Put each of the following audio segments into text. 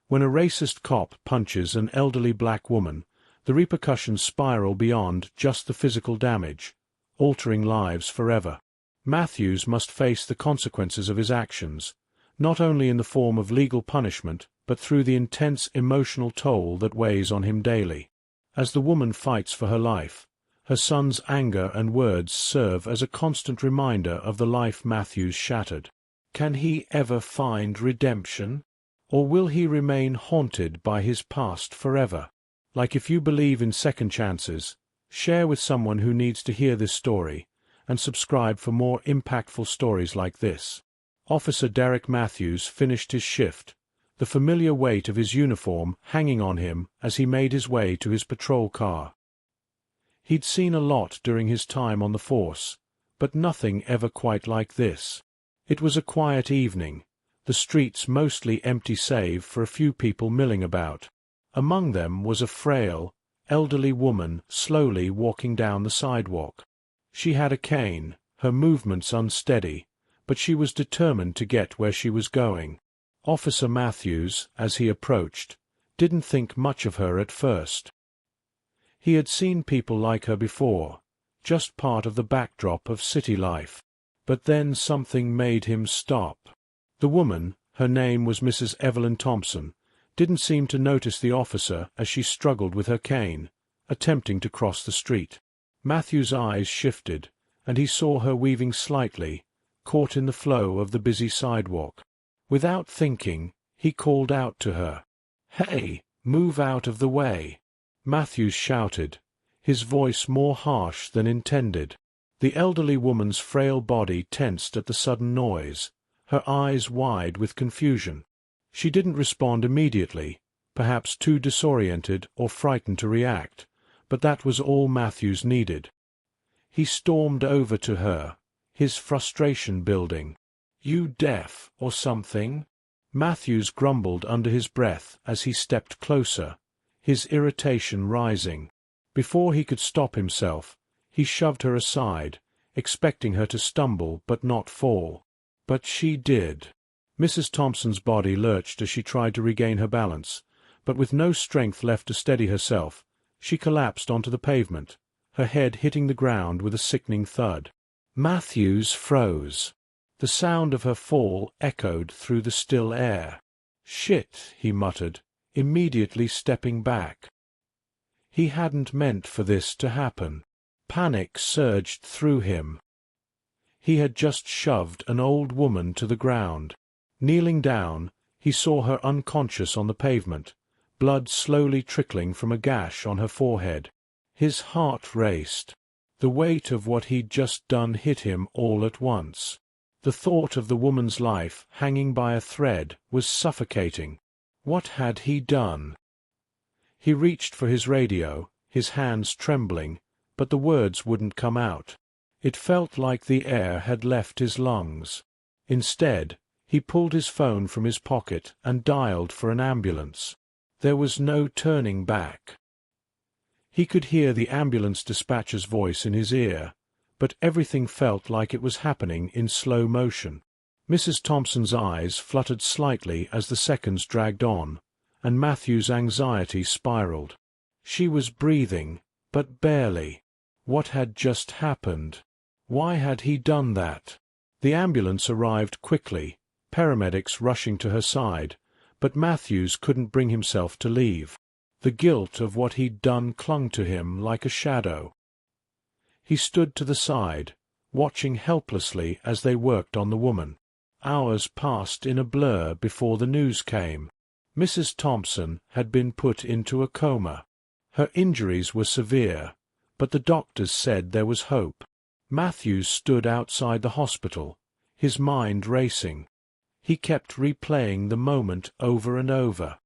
When a racist cop punches an elderly black woman, the repercussions spiral beyond just the physical damage, altering lives forever. Matthews must face the consequences of his actions, not only in the form of legal punishment, but through the intense emotional toll that weighs on him daily. As the woman fights for her life, her son's anger and words serve as a constant reminder of the life Matthews shattered. Can he ever find redemption? Or will he remain haunted by his past forever? Like, if you believe in second chances, share with someone who needs to hear this story, and subscribe for more impactful stories like this. Officer Derek Matthews finished his shift, the familiar weight of his uniform hanging on him as he made his way to his patrol car. He'd seen a lot during his time on the force, but nothing ever quite like this. It was a quiet evening, the streets mostly empty save for a few people milling about. Among them was a frail, elderly woman slowly walking down the sidewalk. She had a cane, her movements unsteady, but she was determined to get where she was going. Officer Matthews, as he approached, didn't think much of her at first. He had seen people like her before, just part of the backdrop of city life. But then something made him stop. The woman, her name was Mrs. Evelyn Thompson, didn't seem to notice the officer as she struggled with her cane, attempting to cross the street. Matthew's eyes shifted, and he saw her weaving slightly, caught in the flow of the busy sidewalk. Without thinking, he called out to her. "Hey, move out of the way!" Matthews shouted, his voice more harsh than intended. The elderly woman's frail body tensed at the sudden noise, her eyes wide with confusion. She didn't respond immediately, perhaps too disoriented or frightened to react, but that was all Matthews needed. He stormed over to her, his frustration building. "You deaf, or something?" Matthews grumbled under his breath as he stepped closer, his irritation rising. Before he could stop himself, he shoved her aside, expecting her to stumble but not fall. But she did. Mrs. Thompson's body lurched as she tried to regain her balance, but with no strength left to steady herself, she collapsed onto the pavement, her head hitting the ground with a sickening thud. Matthews froze. The sound of her fall echoed through the still air. "Shit," he muttered, immediately stepping back. He hadn't meant for this to happen. Panic surged through him. He had just shoved an old woman to the ground. Kneeling down, he saw her unconscious on the pavement, blood slowly trickling from a gash on her forehead. His heart raced. The weight of what he'd just done hit him all at once. The thought of the woman's life hanging by a thread was suffocating. What had he done? He reached for his radio, his hands trembling, but the words wouldn't come out. It felt like the air had left his lungs. Instead, he pulled his phone from his pocket and dialed for an ambulance. There was no turning back. He could hear the ambulance dispatcher's voice in his ear, but everything felt like it was happening in slow motion. Mrs. Thompson's eyes fluttered slightly as the seconds dragged on, and Matthew's anxiety spiraled. She was breathing, but barely. What had just happened? Why had he done that? The ambulance arrived quickly, paramedics rushing to her side, but Matthews couldn't bring himself to leave. The guilt of what he'd done clung to him like a shadow. He stood to the side, watching helplessly as they worked on the woman. Hours passed in a blur before the news came. Mrs. Thompson had been put into a coma. Her injuries were severe, but the doctors said there was hope. Matthews stood outside the hospital, his mind racing. He kept replaying the moment over and over.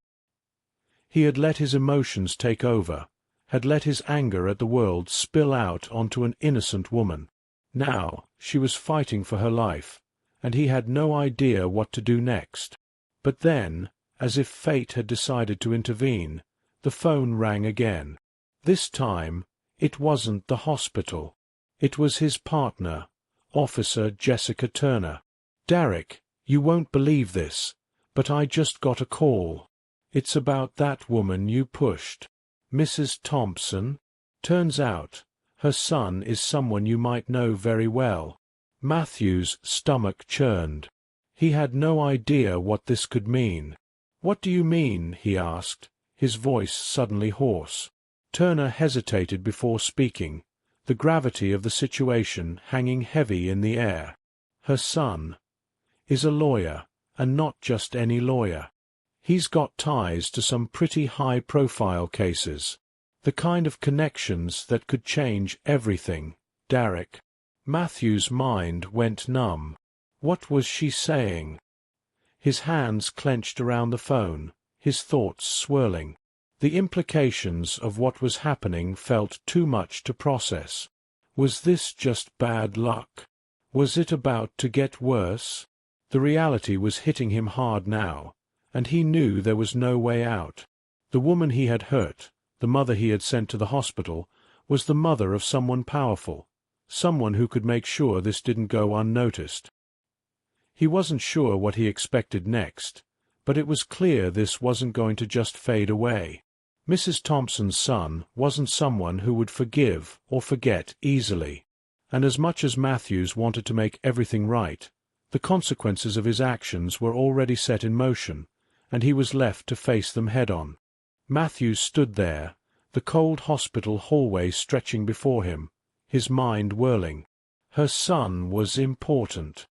He had let his emotions take over, had let his anger at the world spill out onto an innocent woman. Now she was fighting for her life, and he had no idea what to do next. But then, as if fate had decided to intervene, the phone rang again. This time, it wasn't the hospital. It was his partner, Officer Jessica Turner. "Derek, you won't believe this, but I just got a call." It's about that woman you pushed. Mrs. Thompson? Turns out, her son is someone you might know very well. Matthew's stomach churned. He had no idea what this could mean. What do you mean? He asked, his voice suddenly hoarse. Turner hesitated before speaking, the gravity of the situation hanging heavy in the air. Her son is a lawyer, and not just any lawyer. He's got ties to some pretty high-profile cases. The kind of connections that could change everything. Derek. Matthew's mind went numb. What was she saying? His hands clenched around the phone, his thoughts swirling. The implications of what was happening felt too much to process. Was this just bad luck? Was it about to get worse? The reality was hitting him hard now, and he knew there was no way out. The woman he had hurt, the mother he had sent to the hospital, was the mother of someone powerful, someone who could make sure this didn't go unnoticed. He wasn't sure what he expected next, but it was clear this wasn't going to just fade away. Mrs. Thompson's son wasn't someone who would forgive or forget easily, and as much as Matthews wanted to make everything right, the consequences of his actions were already set in motion, and he was left to face them head-on. Matthews stood there, the cold hospital hallway stretching before him, his mind whirling. Her son was important.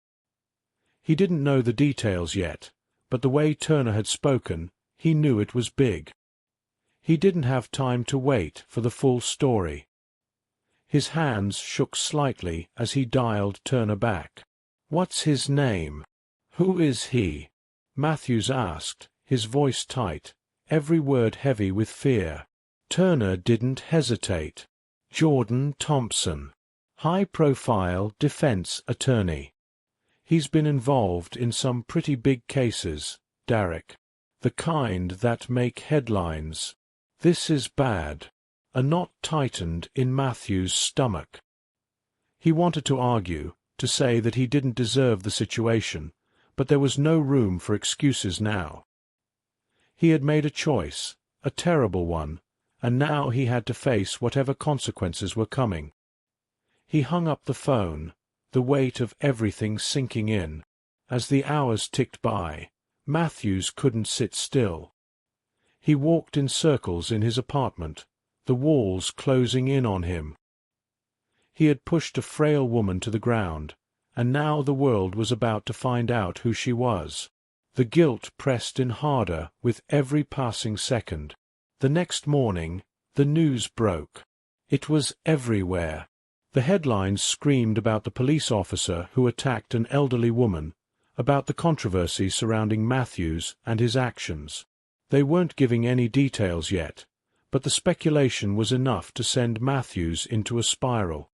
He didn't know the details yet, but the way Turner had spoken, he knew it was big. He didn't have time to wait for the full story. His hands shook slightly as he dialed Turner back. "What's his name? Who is he?" Matthews asked, his voice tight, every word heavy with fear. Turner didn't hesitate. "Jordan Thompson. High-profile defense attorney. He's been involved in some pretty big cases, Derek. The kind that make headlines. This is bad." A knot tightened in Matthew's stomach. He wanted to argue, to say that he didn't deserve the situation, but there was no room for excuses now. He had made a choice, a terrible one, and now he had to face whatever consequences were coming. He hung up the phone, the weight of everything sinking in. As the hours ticked by, Matthews couldn't sit still. He walked in circles in his apartment, the walls closing in on him. He had pushed a frail woman to the ground, and now the world was about to find out who she was. The guilt pressed in harder with every passing second. The next morning, the news broke. It was everywhere. The headlines screamed about the police officer who attacked an elderly woman, about the controversy surrounding Matthews and his actions. They weren't giving any details yet, but the speculation was enough to send Matthews into a spiral.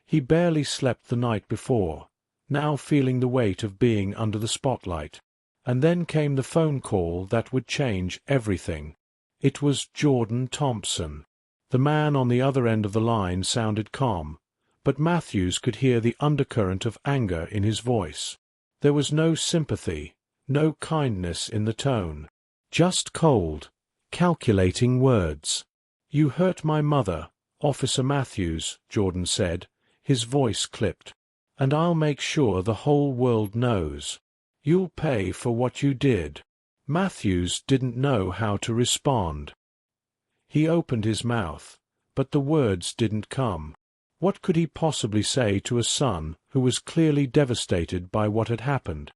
He barely slept the night before, now feeling the weight of being under the spotlight. And then came the phone call that would change everything. It was Jordan Thompson. The man on the other end of the line sounded calm, but Matthews could hear the undercurrent of anger in his voice. There was no sympathy, no kindness in the tone. Just cold, calculating words. "You hurt my mother, Officer Matthews," Jordan said, his voice clipped. "And I'll make sure the whole world knows. You'll pay for what you did." Matthews didn't know how to respond. He opened his mouth, but the words didn't come. What could he possibly say to a son who was clearly devastated by what had happened?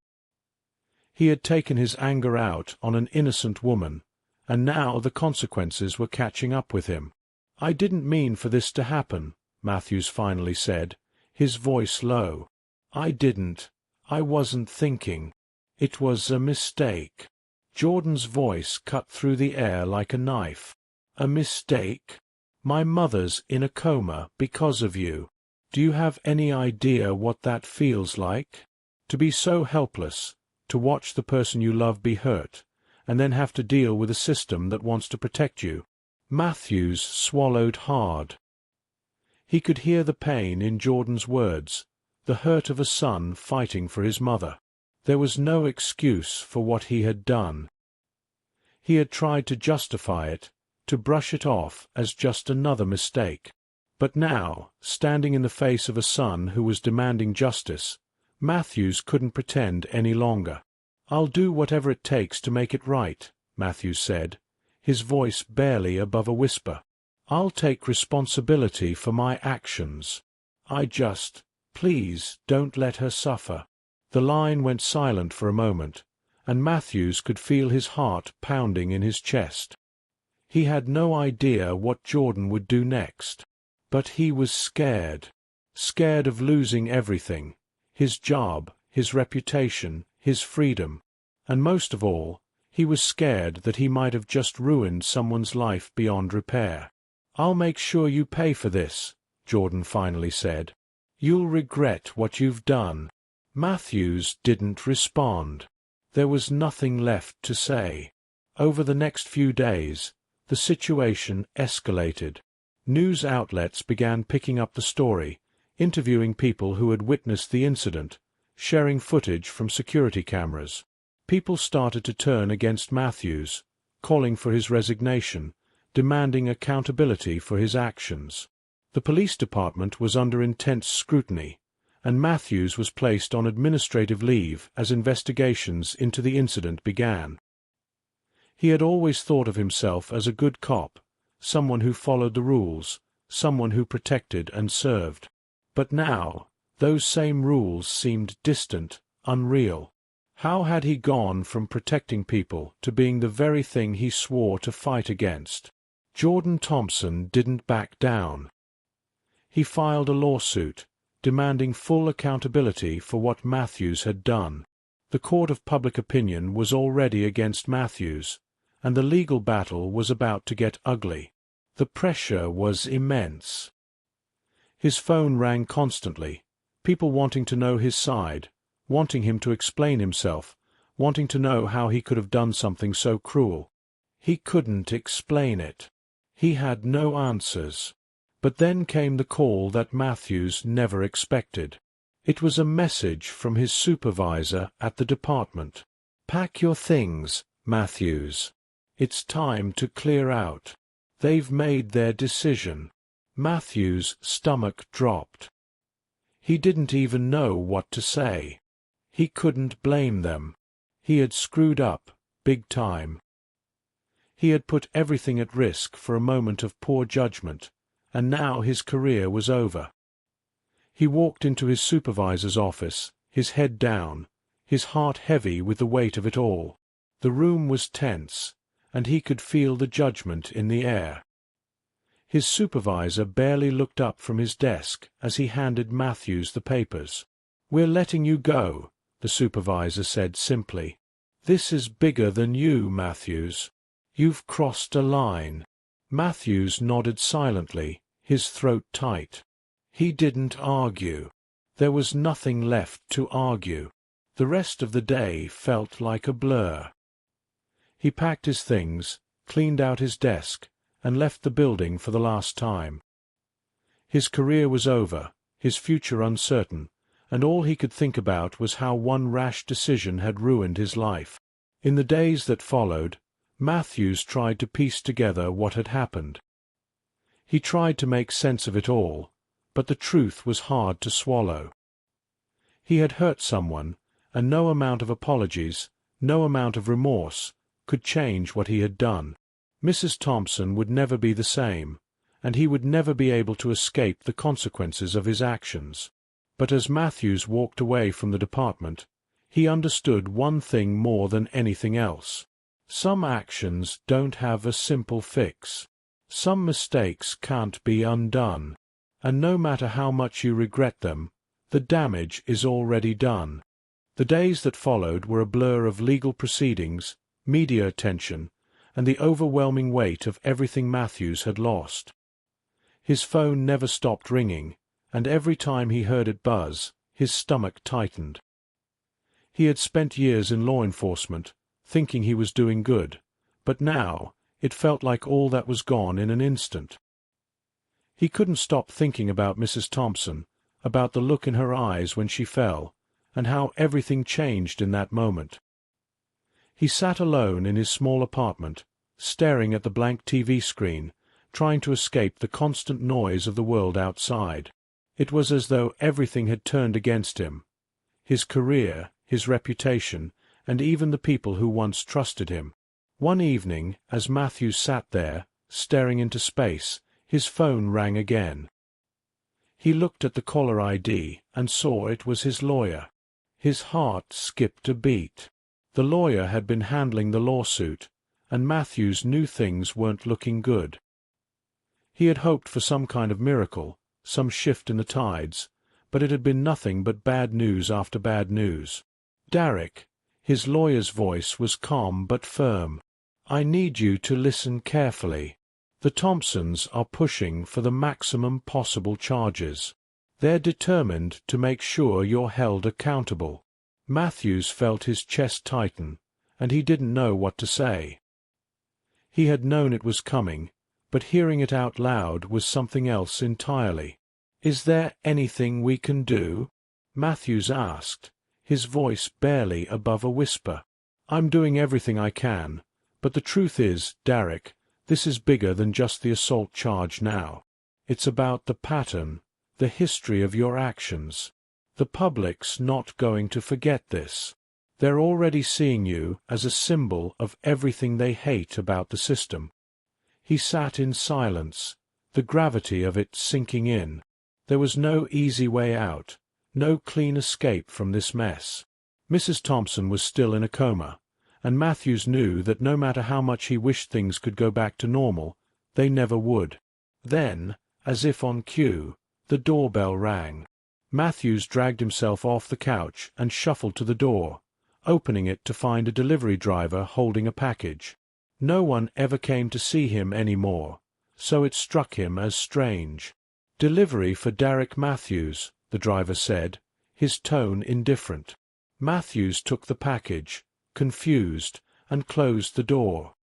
He had taken his anger out on an innocent woman, and now the consequences were catching up with him. "I didn't mean for this to happen," Matthews finally said, his voice low. "I wasn't thinking. It was a mistake." Jordan's voice cut through the air like a knife. "A mistake? My mother's in a coma because of you. Do you have any idea what that feels like? To be so helpless, to watch the person you love be hurt, and then have to deal with a system that wants to protect you." Matthews swallowed hard. He could hear the pain in Jordan's words, the hurt of a son fighting for his mother. There was no excuse for what he had done. He had tried to justify it, to brush it off as just another mistake. But now, standing in the face of a son who was demanding justice, Matthews couldn't pretend any longer. "I'll do whatever it takes to make it right," Matthews said, his voice barely above a whisper. "I'll take responsibility for my actions. Please don't let her suffer." The line went silent for a moment, and Matthews could feel his heart pounding in his chest. He had no idea what Jordan would do next. But he was scared. Scared of losing everything: his job, his reputation, his freedom. And most of all, he was scared that he might have just ruined someone's life beyond repair. "I'll make sure you pay for this," Jordan finally said. "You'll regret what you've done." Matthews didn't respond. There was nothing left to say. Over the next few days, the situation escalated. News outlets began picking up the story, interviewing people who had witnessed the incident, sharing footage from security cameras. People started to turn against Matthews, calling for his resignation, demanding accountability for his actions. The police department was under intense scrutiny, and Matthews was placed on administrative leave as investigations into the incident began. He had always thought of himself as a good cop, someone who followed the rules, someone who protected and served. But now, those same rules seemed distant, unreal. How had he gone from protecting people to being the very thing he swore to fight against? Jordan Thompson didn't back down. He filed a lawsuit, demanding full accountability for what Matthews had done. The court of public opinion was already against Matthews, and the legal battle was about to get ugly. The pressure was immense. His phone rang constantly, people wanting to know his side, wanting him to explain himself, wanting to know how he could have done something so cruel. He couldn't explain it. He had no answers. But then came the call that Matthews never expected. It was a message from his supervisor at the department. "Pack your things, Matthews. It's time to clear out. They've made their decision." Matthews' stomach dropped. He didn't even know what to say. He couldn't blame them. He had screwed up, big time. He had put everything at risk for a moment of poor judgment, and now his career was over. He walked into his supervisor's office, his head down, his heart heavy with the weight of it all. The room was tense, and he could feel the judgment in the air. His supervisor barely looked up from his desk as he handed Matthews the papers. "We're letting you go," the supervisor said simply. "This is bigger than you, Matthews. You've crossed a line." Matthews nodded silently, his throat tight. He didn't argue. There was nothing left to argue. The rest of the day felt like a blur. He packed his things, cleaned out his desk, and left the building for the last time. His career was over, his future uncertain, and all he could think about was how one rash decision had ruined his life. In the days that followed, Matthews tried to piece together what had happened. He tried to make sense of it all, but the truth was hard to swallow. He had hurt someone, and no amount of apologies, no amount of remorse, could change what he had done. Mrs. Thompson would never be the same, and he would never be able to escape the consequences of his actions. But as Matthews walked away from the department, he understood one thing more than anything else. Some actions don't have a simple fix. Some mistakes can't be undone. And no matter how much you regret them, the damage is already done. The days that followed were a blur of legal proceedings, media attention, and the overwhelming weight of everything Matthews had lost. His phone never stopped ringing, and every time he heard it buzz, his stomach tightened. He had spent years in law enforcement, thinking he was doing good, but now it felt like all that was gone in an instant. He couldn't stop thinking about Mrs. Thompson, about the look in her eyes when she fell, and how everything changed in that moment. He sat alone in his small apartment, staring at the blank TV screen, trying to escape the constant noise of the world outside. It was as though everything had turned against him. His career, his reputation, and even the people who once trusted him. One evening, as Matthews sat there, staring into space, his phone rang again. He looked at the caller ID and saw it was his lawyer. His heart skipped a beat. The lawyer had been handling the lawsuit, and Matthews knew things weren't looking good. He had hoped for some kind of miracle, some shift in the tides, but it had been nothing but bad news after bad news. "Derek," his lawyer's voice was calm but firm, "I need you to listen carefully. The Thompsons are pushing for the maximum possible charges. They're determined to make sure you're held accountable." Matthews felt his chest tighten, and he didn't know what to say. He had known it was coming, but hearing it out loud was something else entirely. "Is there anything we can do?" Matthews asked, his voice barely above a whisper. "I'm doing everything I can, but the truth is, Derek, this is bigger than just the assault charge now. It's about the pattern, the history of your actions. The public's not going to forget this. They're already seeing you as a symbol of everything they hate about the system." He sat in silence, the gravity of it sinking in. There was no easy way out, no clean escape from this mess. Mrs. Thompson was still in a coma, and Matthews knew that no matter how much he wished things could go back to normal, they never would. Then, as if on cue, the doorbell rang. Matthews dragged himself off the couch and shuffled to the door, opening it to find a delivery driver holding a package. No one ever came to see him any more, so it struck him as strange. "Delivery for Derek Matthews," the driver said, his tone indifferent. Matthews took the package, confused, and closed the door.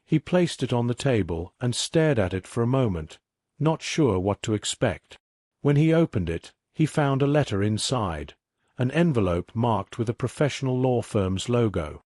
He placed it on the table and stared at it for a moment, not sure what to expect. When he opened it, he found a letter inside, an envelope marked with a professional law firm's logo.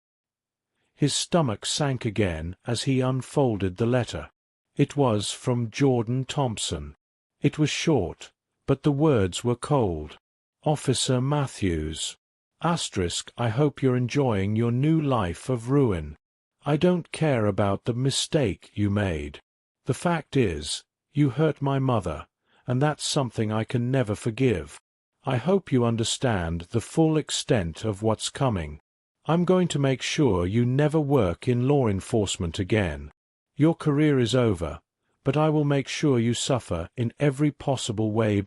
His stomach sank again as he unfolded the letter. It was from Jordan Thompson. It was short, but the words were cold. "Officer Matthews. I hope you're enjoying your new life of ruin. I don't care about the mistake you made. The fact is, you hurt my mother, and that's something I can never forgive. I hope you understand the full extent of what's coming. I'm going to make sure you never work in law enforcement again. Your career is over, but I will make sure you suffer in every possible way.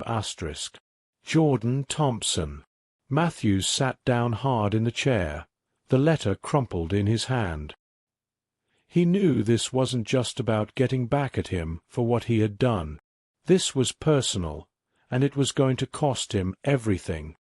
Jordan Thompson." Matthews sat down hard in the chair, the letter crumpled in his hand. He knew this wasn't just about getting back at him for what he had done. This was personal, and it was going to cost him everything.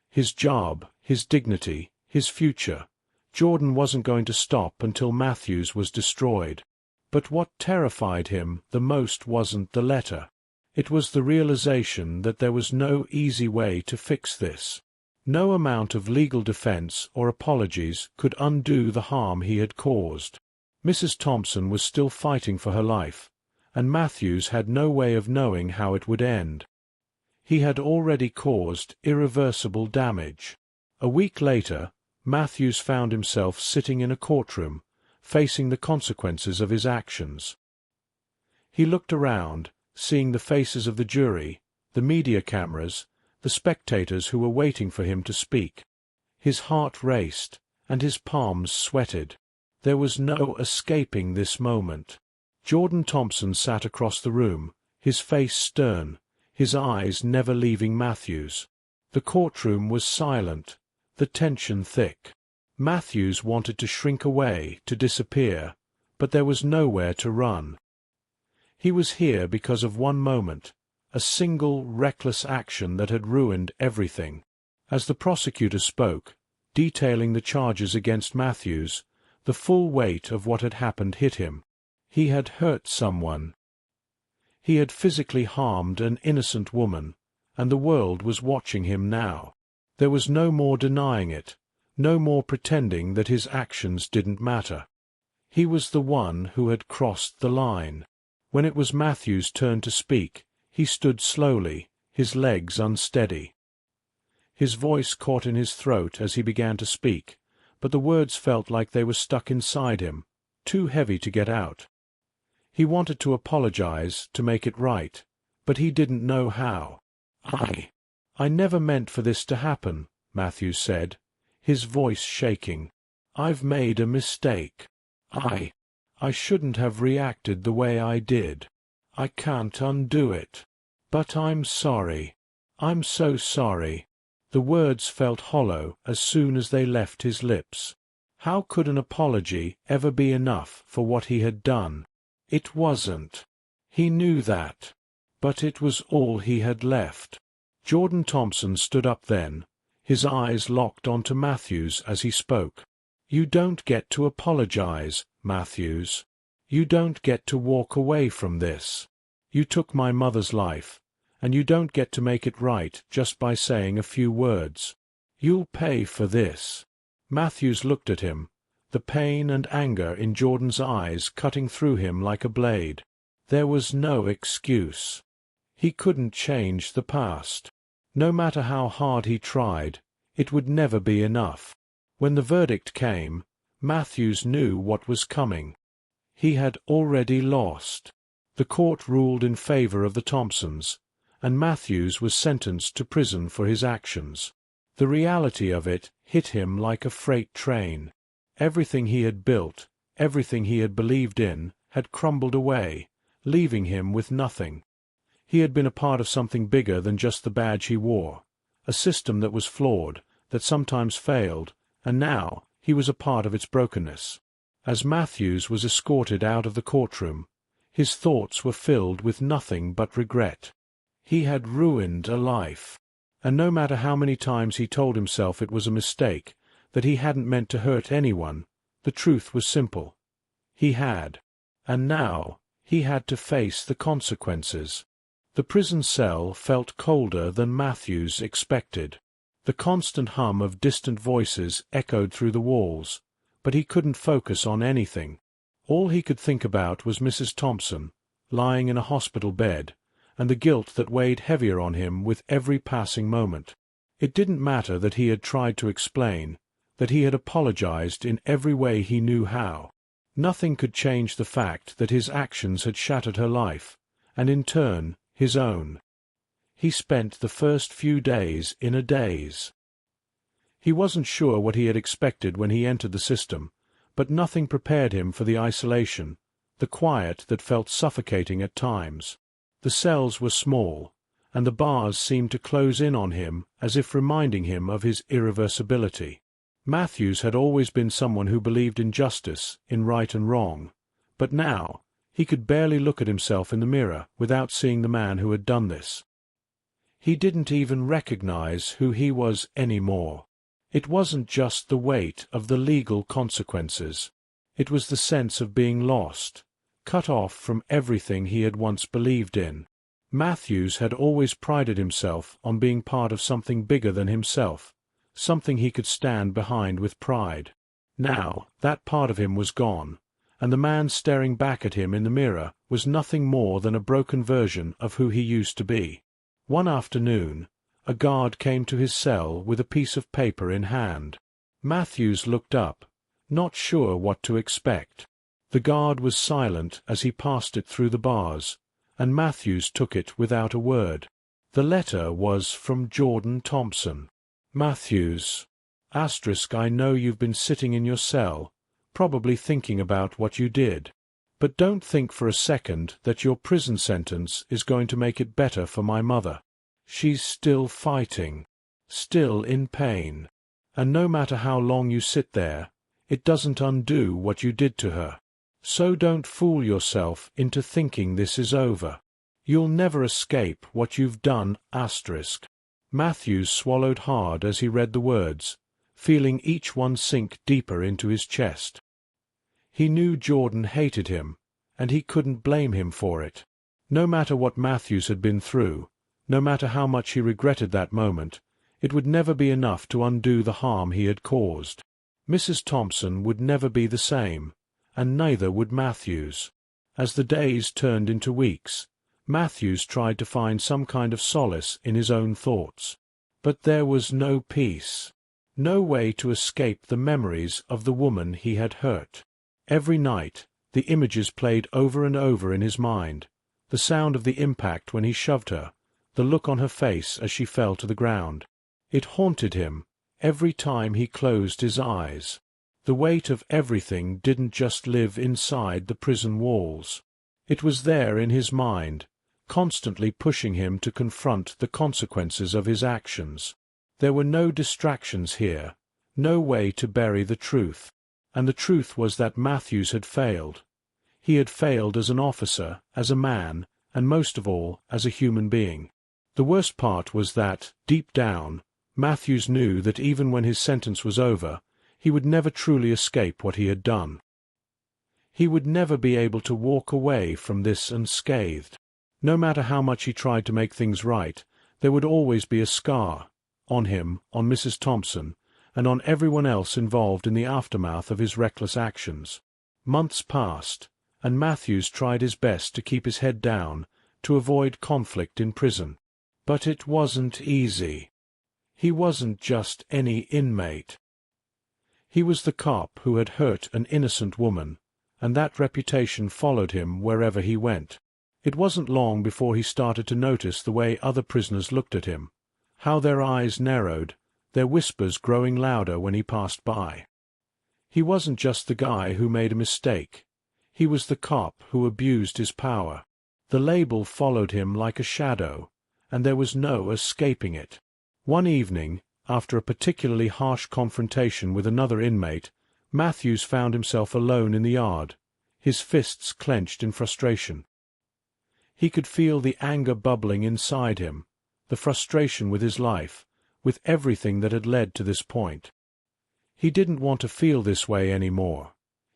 His job, his dignity, his future. Jordan wasn't going to stop until Matthews was destroyed. But what terrified him the most wasn't the letter. It was the realization that there was no easy way to fix this. No amount of legal defense or apologies could undo the harm he had caused. Mrs. Thompson was still fighting for her life, and Matthews had no way of knowing how it would end. He had already caused irreversible damage. A week later, Matthews found himself sitting in a courtroom, facing the consequences of his actions. He looked around, seeing the faces of the jury, the media cameras, the spectators who were waiting for him to speak. His heart raced, and his palms sweated. There was no escaping this moment. Jordan Thompson sat across the room, his face stern, his eyes never leaving Matthews. The courtroom was silent, the tension thick. Matthews wanted to shrink away, to disappear, but there was nowhere to run. He was here because of one moment, a single reckless action that had ruined everything. As the prosecutor spoke, detailing the charges against Matthews, the full weight of what had happened hit him. He had hurt someone. He had physically harmed an innocent woman, and the world was watching him now. There was no more denying it, No more pretending that his actions didn't matter. He was the one who had crossed the line. When it was Matthew's turn to speak, he stood slowly, his legs unsteady. His voice caught in his throat as he began to speak, but the words felt like they were stuck inside him, too heavy to get out. He wanted to apologize, to make it right, but he didn't know how. I never meant for this to happen," Matthews said, his voice shaking. "I've made a mistake. I shouldn't have reacted the way I did. I can't undo it. But I'm sorry. I'm so sorry." The words felt hollow as soon as they left his lips. How could an apology ever be enough for what he had done? It wasn't. He knew that. But it was all he had left. Jordan Thompson stood up then, his eyes locked onto Matthews as he spoke. "You don't get to apologize, Matthews. You don't get to walk away from this. You took my mother's life, and you don't get to make it right just by saying a few words. You'll pay for this." Matthews looked at him, the pain and anger in Jordan's eyes cutting through him like a blade. There was no excuse. He couldn't change the past. No matter how hard he tried, it would never be enough. When the verdict came, Matthews knew what was coming. He had already lost. The court ruled in favor of the Thompsons, and Matthews was sentenced to prison for his actions. The reality of it hit him like a freight train. Everything he had built, everything he had believed in, had crumbled away, leaving him with nothing. He had been a part of something bigger than just the badge he wore, a system that was flawed, that sometimes failed, and now he was a part of its brokenness. As Matthews was escorted out of the courtroom, his thoughts were filled with nothing but regret. He had ruined a life, and no matter how many times he told himself it was a mistake, that he hadn't meant to hurt anyone, the truth was simple. He had. And now he had to face the consequences. The prison cell felt colder than Matthews expected. The constant hum of distant voices echoed through the walls, but he couldn't focus on anything. All he could think about was Mrs. Thompson, lying in a hospital bed, and the guilt that weighed heavier on him with every passing moment. It didn't matter that he had tried to explain, that he had apologized in every way he knew how. Nothing could change the fact that his actions had shattered her life, and in turn, his own. He spent the first few days in a daze. He wasn't sure what he had expected when he entered the system, but nothing prepared him for the isolation, the quiet that felt suffocating at times. The cells were small, and the bars seemed to close in on him as if reminding him of his irreversibility. Matthews had always been someone who believed in justice, in right and wrong, but now he could barely look at himself in the mirror without seeing the man who had done this. He didn't even recognize who he was anymore. It wasn't just the weight of the legal consequences. It was the sense of being lost, cut off from everything he had once believed in. Matthews had always prided himself on being part of something bigger than himself, something he could stand behind with pride. Now that part of him was gone, and the man staring back at him in the mirror was nothing more than a broken version of who he used to be. One afternoon, a guard came to his cell with a piece of paper in hand. Matthews looked up, not sure what to expect. The guard was silent as he passed it through the bars, and Matthews took it without a word. The letter was from Jordan Thompson. "Matthews, I know you've been sitting in your cell, probably thinking about what you did. But don't think for a second that your prison sentence is going to make it better for my mother. She's still fighting, still in pain, and no matter how long you sit there, it doesn't undo what you did to her. So don't fool yourself into thinking this is over. You'll never escape what you've done, *. Matthews swallowed hard as he read the words, feeling each one sink deeper into his chest. He knew Jordan hated him, and he couldn't blame him for it. No matter what Matthews had been through, no matter how much he regretted that moment, It would never be enough to undo the harm he had caused. Mrs. Thompson would never be the same, and neither would Matthews. As the days turned into weeks, Matthews tried to find some kind of solace in his own thoughts. But there was no peace, no way to escape the memories of the woman he had hurt. Every night, the images played over and over in his mind, the sound of the impact when he shoved her, the look on her face as she fell to the ground. It haunted him every time he closed his eyes. The weight of everything didn't just live inside the prison walls. It was there in his mind, constantly pushing him to confront the consequences of his actions. There were no distractions here, no way to bury the truth. And the truth was that Matthews had failed. He had failed as an officer, as a man, and most of all, as a human being. The worst part was that, deep down, Matthews knew that even when his sentence was over, he would never truly escape what he had done. He would never be able to walk away from this unscathed. No matter how much he tried to make things right, there would always be a scar, on him, on Mrs. Thompson, and on everyone else involved in the aftermath of his reckless actions. Months passed, and Matthews tried his best to keep his head down, to avoid conflict in prison. But it wasn't easy. He wasn't just any inmate. He was the cop who had hurt an innocent woman, and that reputation followed him wherever he went. It wasn't long before he started to notice the way other prisoners looked at him, how their eyes narrowed, their whispers growing louder when he passed by. He wasn't just the guy who made a mistake. He was the cop who abused his power. The label followed him like a shadow, and there was no escaping it. One evening, after a particularly harsh confrontation with another inmate, Matthews found himself alone in the yard, his fists clenched in frustration. He could feel the anger bubbling inside him, the frustration with his life, with everything that had led to this point. He didn't want to feel this way anymore.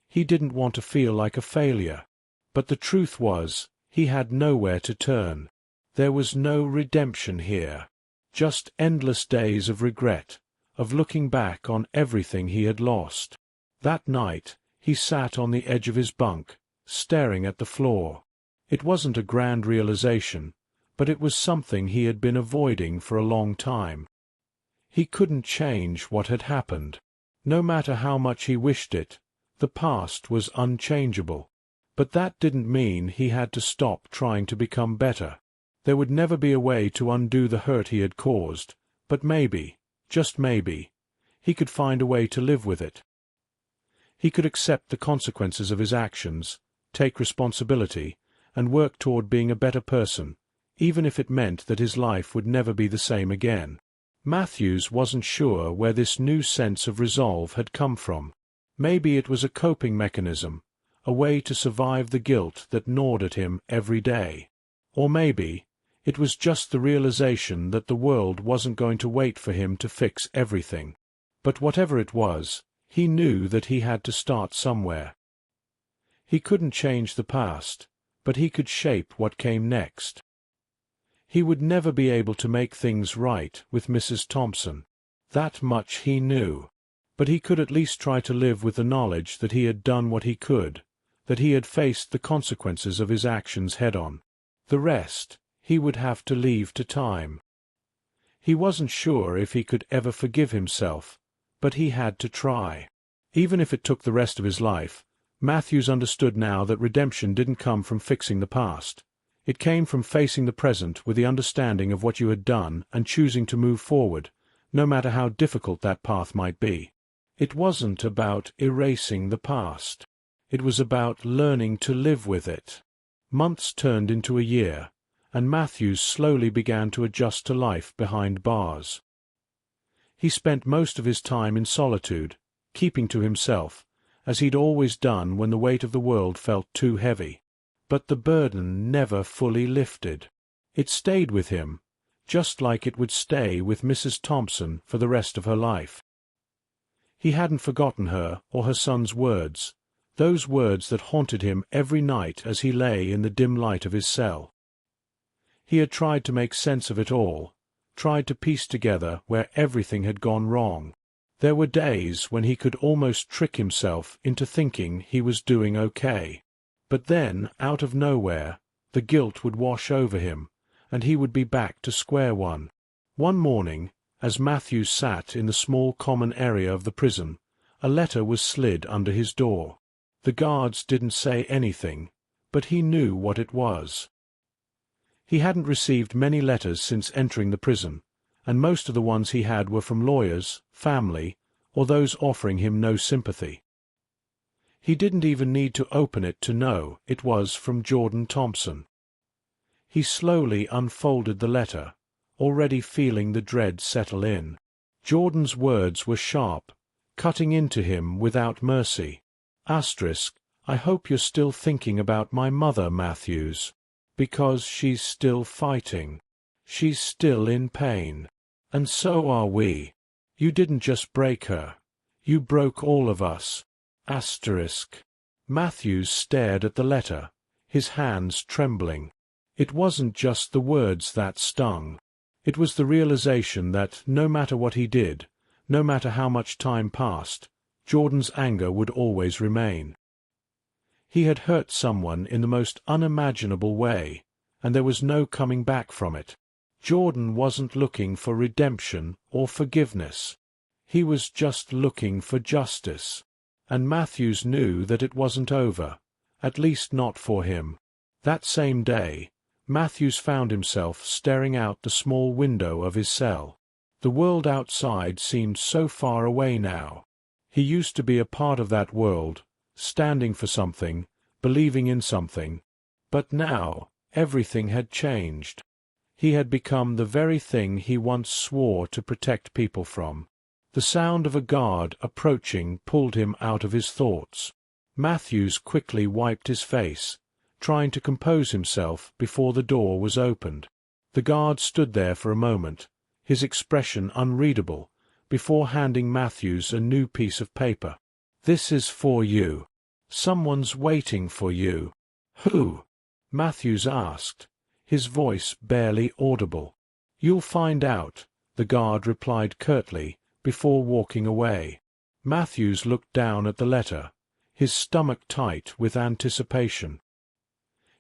He didn't want to feel like a failure. But the truth was, he had nowhere to turn. There was no redemption here. Just endless days of regret, of looking back on everything he had lost. That night, he sat on the edge of his bunk, staring at the floor. It wasn't a grand realization, but it was something he had been avoiding for a long time. He couldn't change what had happened. No matter how much he wished it, the past was unchangeable. But that didn't mean he had to stop trying to become better. There would never be a way to undo the hurt he had caused, but maybe, just maybe, he could find a way to live with it. He could accept the consequences of his actions, take responsibility, and work toward being a better person, even if it meant that his life would never be the same again. Matthews wasn't sure where this new sense of resolve had come from. Maybe it was a coping mechanism, a way to survive the guilt that gnawed at him every day. Or maybe it was just the realization that the world wasn't going to wait for him to fix everything. But whatever it was, he knew that he had to start somewhere. He couldn't change the past, but he could shape what came next. He would never be able to make things right with Mrs. Thompson. That much he knew. But he could at least try to live with the knowledge that he had done what he could, that he had faced the consequences of his actions head-on. The rest, he would have to leave to time. He wasn't sure if he could ever forgive himself, but he had to try. Even if it took the rest of his life, Matthews understood now that redemption didn't come from fixing the past. It came from facing the present with the understanding of what you had done and choosing to move forward, no matter how difficult that path might be. It wasn't about erasing the past. It was about learning to live with it. Months turned into a year, and Matthews slowly began to adjust to life behind bars. He spent most of his time in solitude, keeping to himself, as he'd always done when the weight of the world felt too heavy. But the burden never fully lifted. It stayed with him, just like it would stay with Mrs. Thompson for the rest of her life. He hadn't forgotten her or her son's words, those words that haunted him every night as he lay in the dim light of his cell. He had tried to make sense of it all, tried to piece together where everything had gone wrong. There were days when he could almost trick himself into thinking he was doing okay. But then, out of nowhere, the guilt would wash over him, and he would be back to square one. One morning, as Matthews sat in the small common area of the prison, a letter was slid under his door. The guards didn't say anything, but he knew what it was. He hadn't received many letters since entering the prison, and most of the ones he had were from lawyers, family, or those offering him no sympathy. He didn't even need to open it to know it was from Jordan Thompson. He slowly unfolded the letter, already feeling the dread settle in. Jordan's words were sharp, cutting into him without mercy. I hope you're still thinking about my mother, Matthews. Because she's still fighting. She's still in pain. And so are we. You didn't just break her. You broke all of us. Matthews stared at the letter, his hands trembling. It wasn't just the words that stung. It was the realization that no matter what he did, no matter how much time passed, Jordan's anger would always remain. He had hurt someone in the most unimaginable way, and there was no coming back from it. Jordan wasn't looking for redemption or forgiveness. He was just looking for justice. And Matthews knew that it wasn't over, at least not for him. That same day, Matthews found himself staring out the small window of his cell. The world outside seemed so far away now. He used to be a part of that world, standing for something, believing in something. But now, everything had changed. He had become the very thing he once swore to protect people from. The sound of a guard approaching pulled him out of his thoughts. Matthews quickly wiped his face, trying to compose himself before the door was opened. The guard stood there for a moment, his expression unreadable, before handing Matthews a new piece of paper. "This is for you. Someone's waiting for you." "Who?" Matthews asked, his voice barely audible. "You'll find out," the guard replied curtly, before walking away. Matthews looked down at the letter, his stomach tight with anticipation.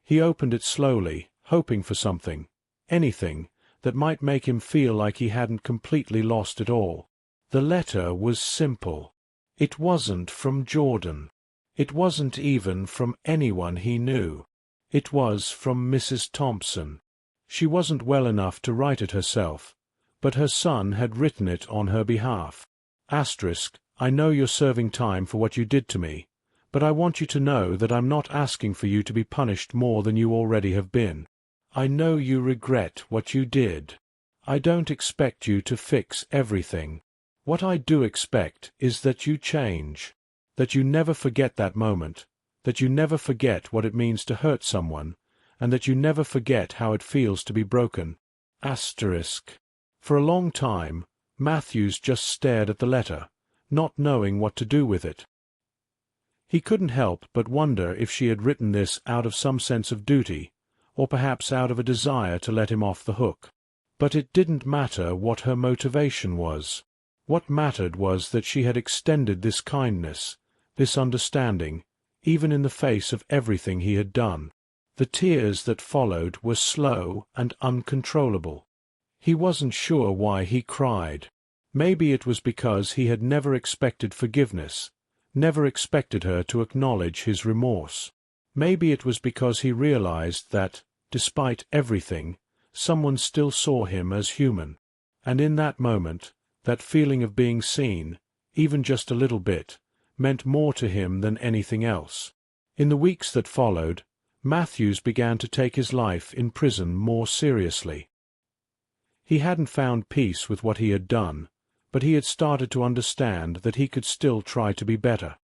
He opened it slowly, hoping for something, anything, that might make him feel like he hadn't completely lost it all. The letter was simple. It wasn't from Jordan. It wasn't even from anyone he knew. It was from Mrs. Thompson. She wasn't well enough to write it herself, but her son had written it on her behalf. "I know you're serving time for what you did to me, but I want you to know that I'm not asking for you to be punished more than you already have been. I know you regret what you did. I don't expect you to fix everything. What I do expect is that you change, that you never forget that moment, that you never forget what it means to hurt someone, and that you never forget how it feels to be broken." For a long time, Matthews just stared at the letter, not knowing what to do with it. He couldn't help but wonder if she had written this out of some sense of duty, or perhaps out of a desire to let him off the hook. But it didn't matter what her motivation was. What mattered was that she had extended this kindness, this understanding, even in the face of everything he had done. The tears that followed were slow and uncontrollable. He wasn't sure why he cried. Maybe it was because he had never expected forgiveness, never expected her to acknowledge his remorse. Maybe it was because he realized that, despite everything, someone still saw him as human. And in that moment, that feeling of being seen, even just a little bit, meant more to him than anything else. In the weeks that followed, Matthews began to take his life in prison more seriously. He hadn't found peace with what he had done, but he had started to understand that he could still try to be better.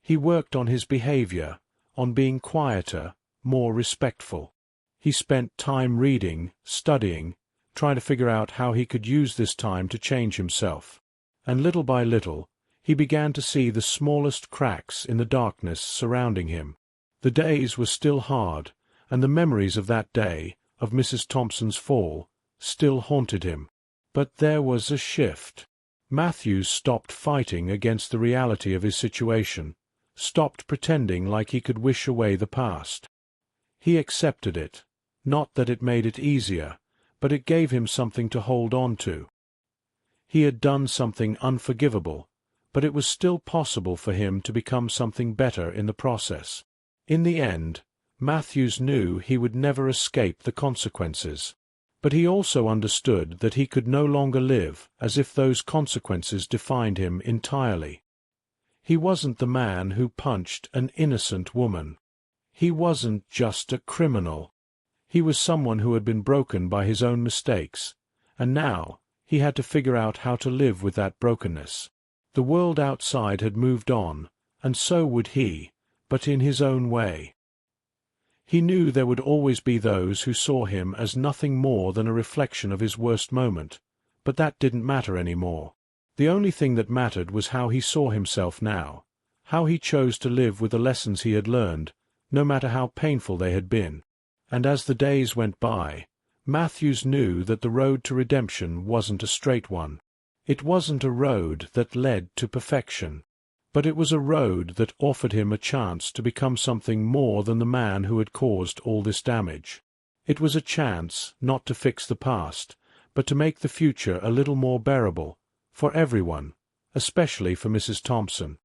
He worked on his behavior, on being quieter, more respectful. He spent time reading, studying, trying to figure out how he could use this time to change himself. And little by little, he began to see the smallest cracks in the darkness surrounding him. The days were still hard, and the memories of that day, of Mrs. Thompson's fall, still haunted him. But there was a shift. Matthews stopped fighting against the reality of his situation, stopped pretending like he could wish away the past. He accepted it. Not that it made it easier, but it gave him something to hold on to. He had done something unforgivable, but it was still possible for him to become something better in the process. In the end, Matthews knew he would never escape the consequences. But he also understood that he could no longer live as if those consequences defined him entirely. He wasn't the man who punched an innocent woman. He wasn't just a criminal. He was someone who had been broken by his own mistakes, and now he had to figure out how to live with that brokenness. The world outside had moved on, and so would he, but in his own way. He knew there would always be those who saw him as nothing more than a reflection of his worst moment, but that didn't matter anymore. The only thing that mattered was how he saw himself now, how he chose to live with the lessons he had learned, no matter how painful they had been. And as the days went by, Matthews knew that the road to redemption wasn't a straight one. It wasn't a road that led to perfection. But it was a road that offered him a chance to become something more than the man who had caused all this damage. It was a chance not to fix the past, but to make the future a little more bearable, for everyone, especially for Mrs. Thompson.